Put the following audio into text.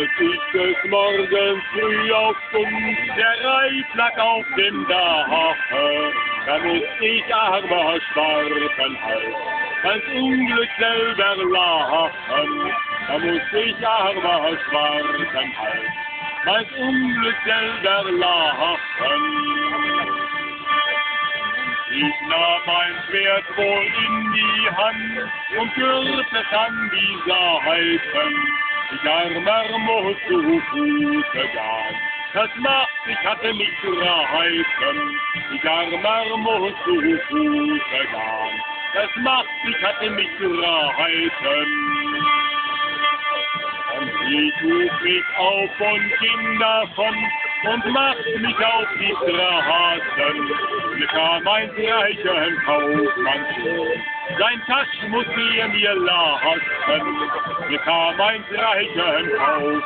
Als ich des Morgens früh aufstund, der Reif lag auf dem Dach, da musst ich armer Schwarzenhals ganz Unglück selber lachen. Da musst ich armer Schwarzenhals ganz Unglück selber lachen. Ich nahm mein Schwert wohl in die Hand und führte es an die Seiten. Ich armer muss zu Fuße gehen, das macht, ich hatte mich reiten. Ich armer muss zu Fuße gehen, das macht, ich hatte mich reiten. Und ich trug mich auf und ging davon und machte mich auf die Straßen. Mir kam ein reicher Kaufmann zu, sein Tasch musste er mir lassen. Mir kam ein reicher Kaufmann